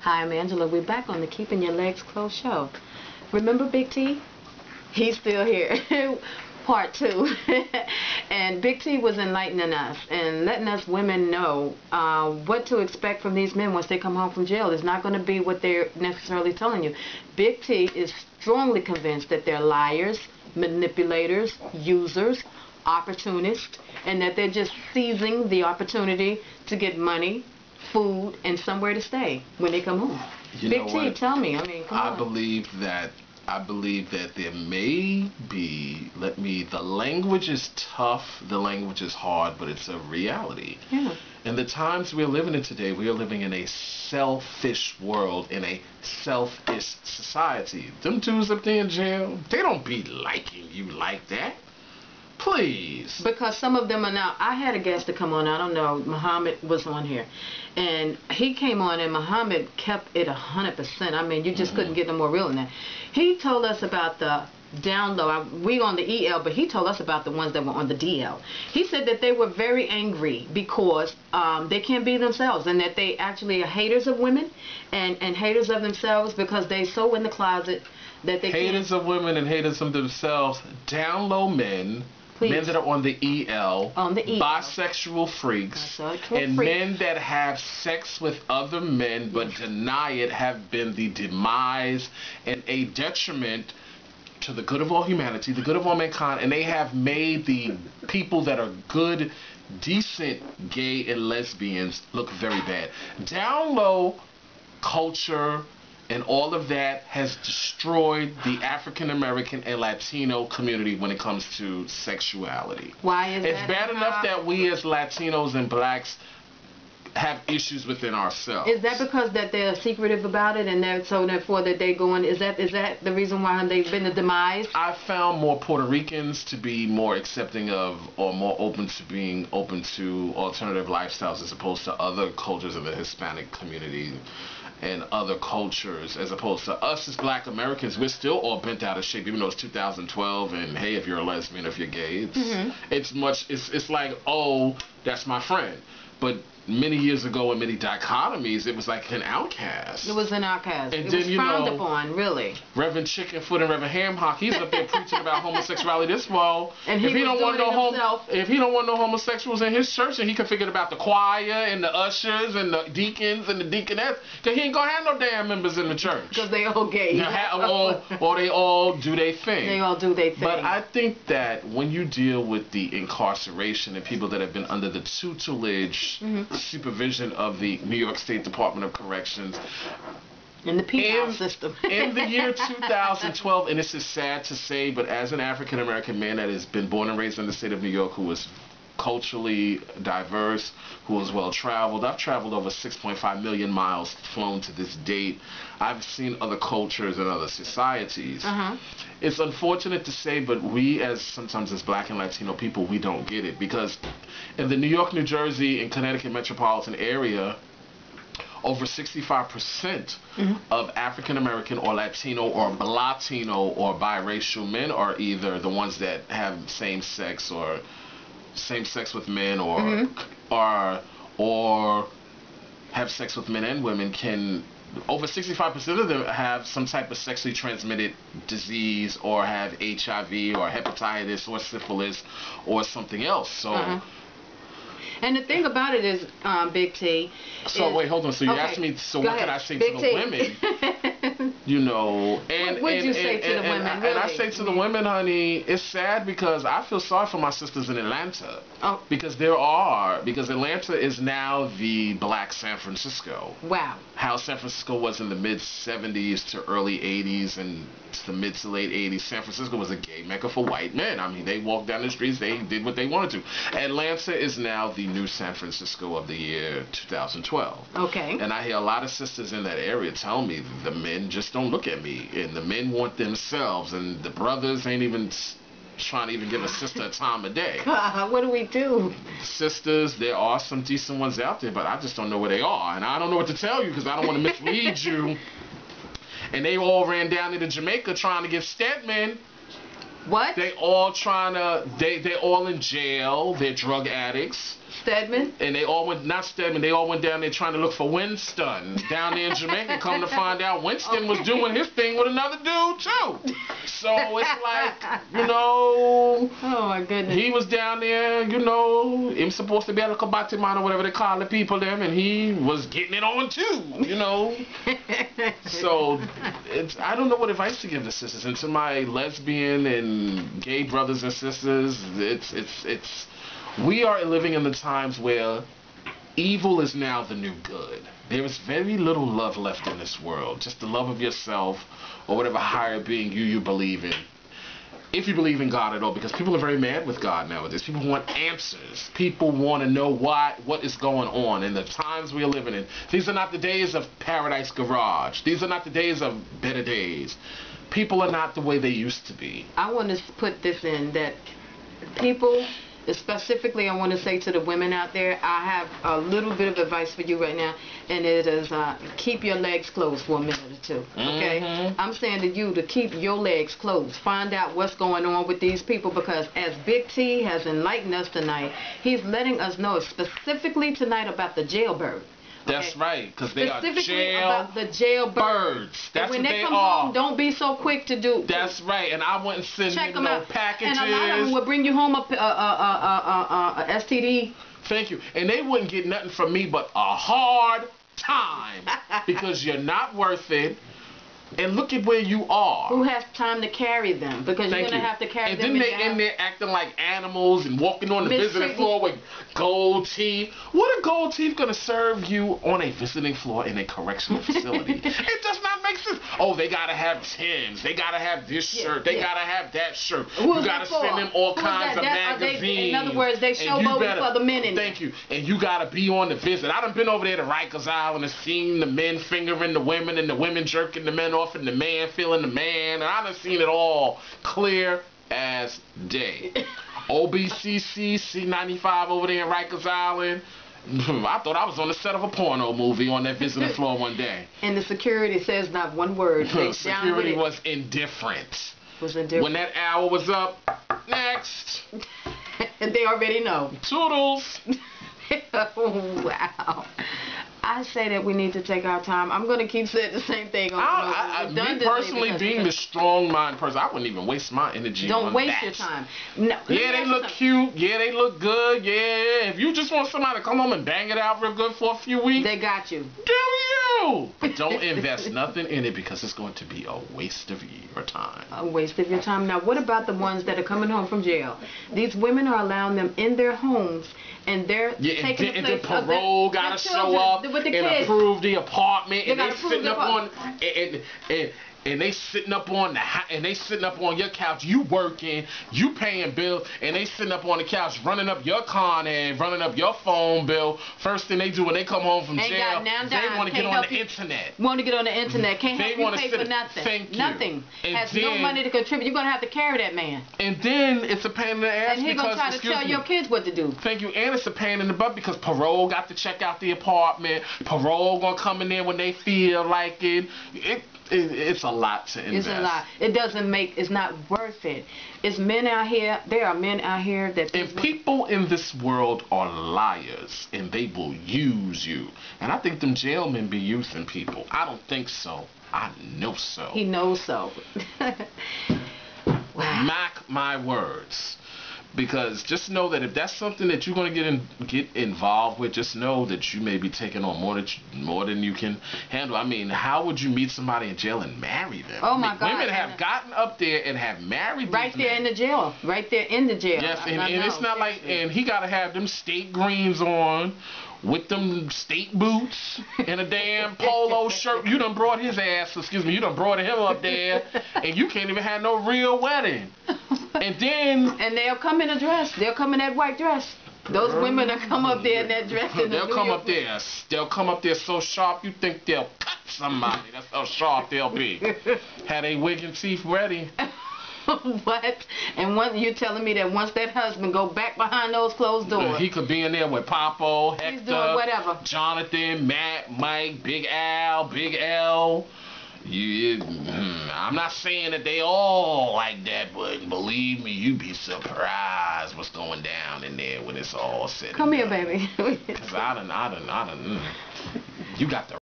Hi, I'm Angela. We're back on the Keeping Your Legs Closed show. Remember Big T? He's still here. Part two. And Big T was enlightening us and letting us women know what to expect from these men once they come home from jail. It's not going to be what they're necessarily telling you. Big T is strongly convinced that they're liars, manipulators, users, opportunists, and that they're just seizing the opportunity to get money, food, and somewhere to stay when they come home. Big T, tell me. I mean, come on. I believe that there may be, the language is tough, the language is hard, but it's a reality. Yeah. In the times we're living in today, we are living in a selfish world, in a selfish society. Them dudes up there in jail, they don't be liking you like that. Please. Because some of them are now. I had a guest to come on. I don't know. Muhammad was on here, and he came on, and Muhammad kept it 100%. I mean, you just couldn't get no more real than that. He told us about the down low. We on the EL, but he told us about the ones that were on the DL. He said that they were very angry because they can't be themselves, and that they actually are haters of women and haters of themselves because they so in the closet that they haters of women and haters of themselves. Down low men. Please. Men that are on the EL, bisexual freaks, and men that have sex with other men but deny it have been the demise and a detriment to the good of all humanity, the good of all mankind, and they have made the people that are good, decent gay and lesbians look very bad. Down low culture and all of that has destroyed the African American and Latino community when it comes to sexuality. Why is that? It's bad enough that we as Latinos and blacks have issues within ourselves. Is that because that they're secretive about it, and so therefore that they go in? Is that the reason why they've been the demise? I found more Puerto Ricans to be more accepting of, or more open to being open to alternative lifestyles as opposed to other cultures of the Hispanic community and other cultures, as opposed to us as black Americans. We're still all bent out of shape, even though it's 2012, and hey, if you're a lesbian, if you're gay, it's like, oh, that's my friend. But many years ago, in many dichotomies, it was like an outcast. It was an outcast. And it then, was frowned upon, really. Reverend Chickenfoot and Reverend Ham Hock, he's up there preaching about homosexuality this well. And if he don't want no homosexuals in his church, and he configured about the choir and the ushers and the deacons and the deaconesses, because he ain't gonna have no damn members in the church. Because they all gay. Or they all do their thing. They all do their thing. But I think that when you deal with the incarceration and people that have been under the tutelage, supervision of the New York State Department of Corrections, in the penal system. In the year 2012, and this is sad to say, but as an African American man that has been born and raised in the state of New York, who is culturally diverse, who is well traveled. I've traveled over 6.5 million miles, flown to this date. I've seen other cultures and other societies. It's unfortunate to say, but we sometimes as black and Latino people, we don't get it, because in the New York, New Jersey, and Connecticut metropolitan area, over 65% of African American or Latino or Latino or biracial men are either the ones that have same sex with men, or have sex with men and women. Over 65% of them have some type of sexually transmitted disease, or have HIV or hepatitis or syphilis or something else. So. And the thing about it is, Big T. So wait, hold on. So you asked me. So what can I say to the women? You know, what would you say to the women? And I say to the women, honey, it's sad because I feel sorry for my sisters in Atlanta. Because Atlanta is now the black San Francisco. Wow. How San Francisco was in the mid 70s to early 80s and to the mid to late 80s. San Francisco was a gay mecca for white men. I mean, they walked down the streets, they did what they wanted to. Atlanta is now the new San Francisco of the year 2012. Okay. And I hear a lot of sisters in that area tell me the men just don't look at me, and the men want themselves, and the brothers ain't even trying to even give a sister a time of day. What do we do? Sisters, there are some decent ones out there, but I just don't know where they are, and I don't know what to tell you because I don't want to mislead you. And they all ran down into Jamaica trying to get Stedman. What? They all trying to, they're all in jail. They're drug addicts. Stedman. And they all went, not Stedman, they all went down there trying to look for Winston down there in Jamaica. Come to find out, Winston was doing his thing with another dude too. So it's like, you know, Oh my goodness. he was down there, you know, he was supposed to be a kabati man or whatever they call the people them, and he was getting it on too, you know. So I don't know what advice to give the sisters, and to my lesbian and gay brothers and sisters, it's we are living in the times where evil is now the new good. There is very little love left in this world, just the love of yourself or whatever higher being you believe in. If you believe in God at all, because people are very mad with God nowadays. People want answers. People want to know what is going on in the times we are living in. These are not the days of Paradise Garage. These are not the days of better days. People are not the way they used to be. I want to put this in that people, specifically I want to say to the women out there, I have a little bit of advice for you right now, and it is keep your legs closed for a minute or two, okay? Mm-hmm. I'm saying to you to keep your legs closed. Find out what's going on with these people, because as Big T has enlightened us tonight, he's letting us know specifically tonight about the jailbird. That's right, because they are Specifically about the jailbirds. birds. That's when what they they come are. home, don't be so quick to do. That's right, and I wouldn't send Check them them no out. packages. And a lot of them will bring you home a STD. Thank you. And they wouldn't get nothing from me but a hard time because you're not worth it. And look at where you are. Who has time to carry them? Because Thank you're going to you. have to carry and them then in they your in there acting like animals and walking on the visiting Mistreating- floor with gold teeth. What are gold teeth going to serve you on a visiting floor in a correctional facility? It does not make sense. Oh, they got to have Timbs. They got to have this shirt. They got to have that shirt. Who's You got that to for? send them all Who's kinds that? of That- are they- magazines. in other words, they And you showboating better- for the men in Thank you. And you got to be on the visit. I done been over there to Rikers Island and seen the men fingering the women and the women jerking the men off and the man feeling the man. And I done seen it all clear as day. OBCC, C95 over there in Rikers Island. I thought I was on the set of a porno movie on that visiting floor one day. And the security says not one word. They down with Security it. was indifferent. Was indifferent. When that hour was up, next. And they already know. Toodles. Wow. I say that we need to take our time. I'm going to keep saying the same thing. Me personally, being the strong mind person, I wouldn't even waste my energy on that. Don't waste your time. No, Yeah, they look cute. Yeah, they look good. Yeah, if you just want somebody to come home and bang it out real good for a few weeks, they got you. do you? But don't invest nothing in it because it's going to be a waste of your time. A waste of your time. Now, what about the ones that are coming home from jail? These women are allowing them in their homes, and they're taking and the then place of parole their gotta children show up with the and kids. approve the apartment, They and they gotta approve sitting the up on and they sitting up on and they sitting up on your couch. You working, you paying bills, and they sitting up on the couch running up your con and running up your phone bill. First thing they do when they come home from Ain't jail, got now they dime, want to get can't on help the you. internet. Want to get on the internet? Can't They help you wanna pay sit for in- nothing. thank you. Nothing. And Has no then- money to contribute. You're gonna have to carry that man, And then it's a pain in the ass and he's gonna because try to excuse tell me. your kids what to do. Thank you, and it's a pain in the butt because parole got to check out the apartment. Parole gonna come in there when they feel like it. It's a lot to invest. It's a lot. It doesn't make. It's not worth it. It's men out here. There are men out here that. And people in this world are liars, and they will use you. And I think them jailmen be using people. I don't think so. I know so. He knows so. Wow. Mark my words. Because just know that if that's something that you're going to get involved with, just know that you may be taking on more than you can handle. I mean, how would you meet somebody in jail and marry them? Oh, my God. Women have gotten up there and have married Right these there men. in the jail. Right there in the jail. Yes, and I it's know, not like, seriously. and he got to have them state greens on with them state boots and a damn polo shirt. You done brought his ass, excuse me, you done brought him up there, and you can't even have no real wedding. And then And they'll come in a dress. They'll come in that white dress. Those women that come up there in that dress. In the they'll New come York- up there. They'll come up there so sharp you think they'll cut somebody. That's how sharp they'll be. Had a wig and teeth ready. What? And you're telling me that once that husband go back behind those closed doors, He could be in there with Popo, Hector, doing whatever. Jonathan, Matt, Mike, Big Al, Big L. I'm not saying that they all like that, but believe me, you'd be surprised what's going down in there when it's all said and Come here, done. baby. 'Cause I done, you got the